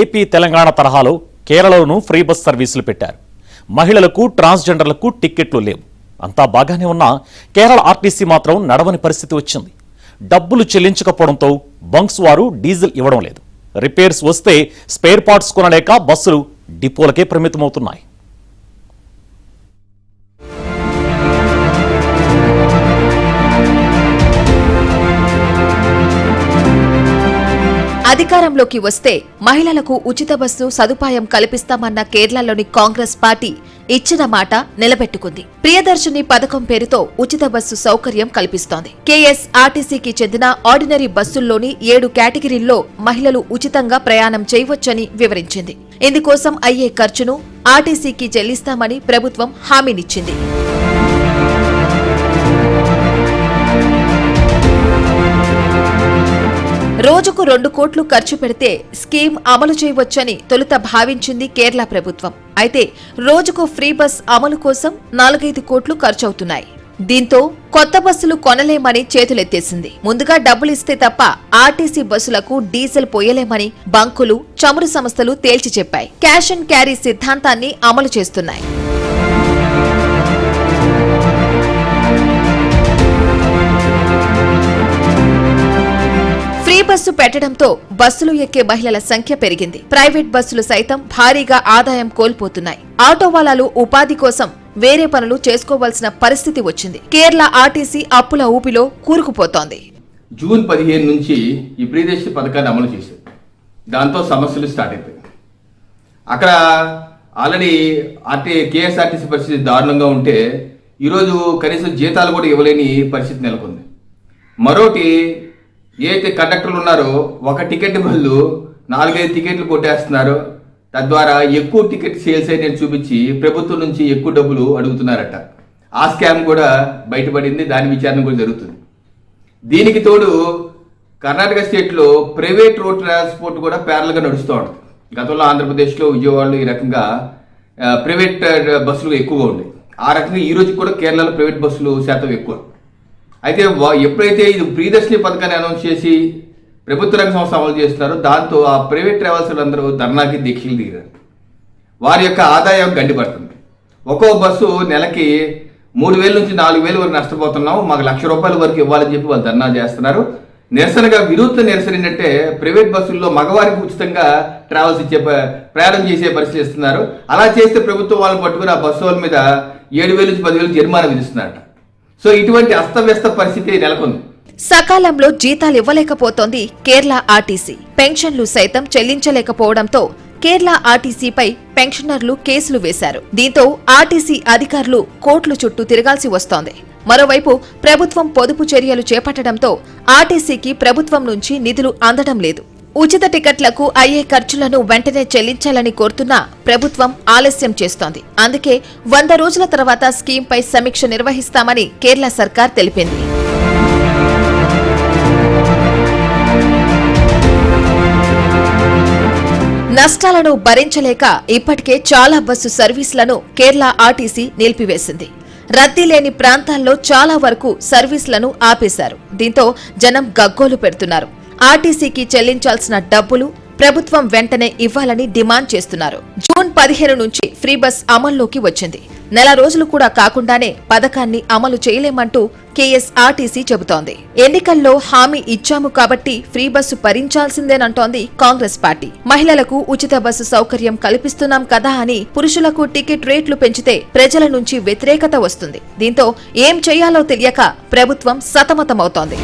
AP Telangana తరహాలో కేరళలోనూ free bus సర్వీసులు పెట్టారు. మహిళలకు ట్రాన్స్జెండర్లకు టిక్కెట్లు లేవు. అంతా బాగానే ఉన్నా కేరళ ఆర్టీసీ మాత్రం నడవని పరిస్థితి వచ్చింది. డబ్బులు చెల్లించకపోవడంతో బంక్స్ వారు డీజిల్ ఇవ్వడం లేదు. రిపేర్స్ వస్తే స్పేర్ పార్ట్స్ కొనలేక బస్సులు డిపోలకే పరిమితమవుతున్నాయి. అధికారంలోకి వస్తే మహిళలకు ఉచిత బస్సు సదుపాయం కల్పిస్తామన్న కేరళలోని కాంగ్రెస్ పార్టీ ఇచ్చిన మాట నిలబెట్టుకుంది. ప్రియదర్శిని పథకం పేరుతో ఉచిత బస్సు సౌకర్యం కల్పిస్తోంది. కేఎస్ఆర్టీసీకి చెందిన ఆర్డినరీ బస్సుల్లోని 7 కేటగిరీల్లో మహిళలు ఉచితంగా ప్రయాణం చేయవచ్చని వివరించింది. ఇందుకోసం అయ్యే ఖర్చును ఆర్టీసీకి చెల్లిస్తామని ప్రభుత్వం హామీనిచ్చింది. రోజుకు 2 కోట్లు ఖర్చు పెడితే స్కీమ్ అమలు చేయవచ్చని తొలుత భావించింది కేరళ ప్రభుత్వం. అయితే రోజుకు ఫ్రీ బస్ అమలు కోసం 4-5 కోట్లు ఖర్చవుతున్నాయి. దీంతో కొత్త బస్సులు కొనలేమని చేతులెత్తేసింది. ముందుగా డబ్బులిస్తే తప్ప ఆర్టీసీ బస్సులకు డీజిల్ పోయలేమని బంకులు, చమురు సంస్థలు తేల్చి చెప్పాయి. క్యాష్ అండ్ క్యారీ సిద్ధాంతాన్ని అమలు చేస్తున్నాయి. ఫ్రీ బస్సు పెట్టడంతో బస్సులు ఎక్కే మహిళల సంఖ్య పెరిగింది. ప్రైవేట్ బస్సులు సైతం భారీగా ఆదాయం కోల్పోతున్నాయి. ఆటోవాలాలు ఉపాధి కోసం వేరే పనులు చేసుకోవాల్సిన పరిస్థితి వచ్చింది. కేరళ ఆర్టీసీ అప్పుల ఊపిలో కూరుకుపోతోంది. జూన్ 15 నుంచి ఈ ప్రియదర్శిని పథకాన్ని అమలు చేశారు. దాంతో సమస్యలు స్టార్ట్ అయిపోయాయి. అక్కడ ఆల్రెడీ కేఎస్ఆర్టీసీ పరిస్థితి దారుణంగా ఉంటే ఈరోజు కనీసం జీతాలు కూడా ఇవ్వలేని పరిస్థితి నెలకొంది. మరోటి ఏదైతే కండక్టర్లు ఉన్నారో ఒక టికెట్ బదులు 4-5 టికెట్లు కొట్టేస్తున్నారు. తద్వారా ఎక్కువ టికెట్ సేల్స్ అయితే చూపించి ప్రభుత్వం నుంచి ఎక్కువ డబ్బులు అడుగుతున్నారట. ఆ స్కామ్ కూడా బయటపడింది. దాని విచారణ కూడా జరుగుతుంది. దీనికి తోడు కర్ణాటక స్టేట్లో ప్రైవేట్ రోడ్ ట్రాన్స్పోర్ట్ కూడా ప్యారల్గా నడుస్తూ ఉంటుంది. గతంలో ఆంధ్రప్రదేశ్లో, విజయవాడలో ఈ రకంగా ప్రైవేట్ బస్సులు ఎక్కువగా ఉండేవి. ఆ రకంగా ఈ రోజు కూడా కేరళలో ప్రైవేట్ బస్సులు శాతం ఎక్కువ. అయితే ఎప్పుడైతే ఇది ప్రియదర్శిని పథకాన్ని అనౌన్స్ చేసి ప్రభుత్వ రంగ సంస్థ అమలు చేస్తున్నారో దాంతో ఆ ప్రైవేట్ ట్రావెల్స్ అందరూ ధర్నాకి దీక్షలు దిగారు. వారి యొక్క ఆదాయం గండిపడుతుంది. ఒక్కో బస్సు నెలకి 3,000 నుంచి 4,000 వరకు నష్టపోతున్నాం, మాకు ₹1,00,000 వరకు ఇవ్వాలని చెప్పి వాళ్ళు ధర్నా చేస్తున్నారు. నిరసనగా వినూత్న నిరసన ఏంటంటే ప్రైవేట్ బస్సుల్లో మగవారికి ఉచితంగా ట్రావెల్స్ ప్రయాణం చేసే పరిస్థితి ఇస్తున్నారు. అలా చేస్తే ప్రభుత్వం వాళ్ళని పట్టుకుని ఆ బస్సు వాళ్ళ మీద 7,000 నుంచి 10,000 జరిమానా విధిస్తున్నారట. సో ఇటువంటి అస్తవ్యస్త పరిస్థితి నెలకొంది. సకాలంలో జీతాలు ఇవ్వలేకపోతోంది కేరళ ఆర్టీసీ. పెన్షన్లు సైతం చెల్లించలేకపోవడంతో కేరళ ఆర్టీసీపై పెన్షనర్లు కేసులు వేశారు. దీంతో ఆర్టీసీ అధికారులు కోర్టుల చుట్టూ తిరగాల్సి వస్తోంది. మరోవైపు ప్రభుత్వం పొదుపు చర్యలు చేపట్టడంతో ఆర్టీసీకి ప్రభుత్వం నుంచి నిధులు అందడం లేదు. ఉచిత టికెట్లకు అయ్యే ఖర్చులను వెంటనే చెల్లించాలని కోరుతున్నా ప్రభుత్వం ఆలస్యం చేస్తోంది. అందుకే 100 రోజుల తర్వాత స్కీంపై సమీక్ష నిర్వహిస్తామని కేరళ సర్కార్ తెలిపింది. నష్టాలను భరించలేక ఇప్పటికే చాలా బస్సు సర్వీసులను కేరళ ఆర్టీసీ నిలిపివేసింది. రద్దీ లేని ప్రాంతాల్లో చాలా వరకు సర్వీసులను ఆపేశారు. దీంతో జనం గగ్గోలు పెడుతున్నారు. ఆర్టీసీకి చెల్లించాల్సిన డబ్బులు ప్రభుత్వం వెంటనే ఇవ్వాలని డిమాండ్ చేస్తున్నారు. జూన్ 15 నుంచి ఫ్రీ బస్ అమల్లోకి వచ్చింది. నెల రోజులు కూడా కాకుండానే పథకాన్ని అమలు చేయలేమంటూ కేఎస్ఆర్టీసీ చెబుతోంది. ఎన్నికల్లో హామీ ఇచ్చాము కాబట్టి ఫ్రీ బస్సు భరించాల్సిందేనంటోంది కాంగ్రెస్ పార్టీ. మహిళలకు ఉచిత బస్సు సౌకర్యం కల్పిస్తున్నాం కదా అని పురుషులకు టికెట్ రేట్లు పెంచితే ప్రజల నుంచి వ్యతిరేకత వస్తుంది. దీంతో ఏం చేయాలో తెలియక ప్రభుత్వం సతమతమవుతోంది.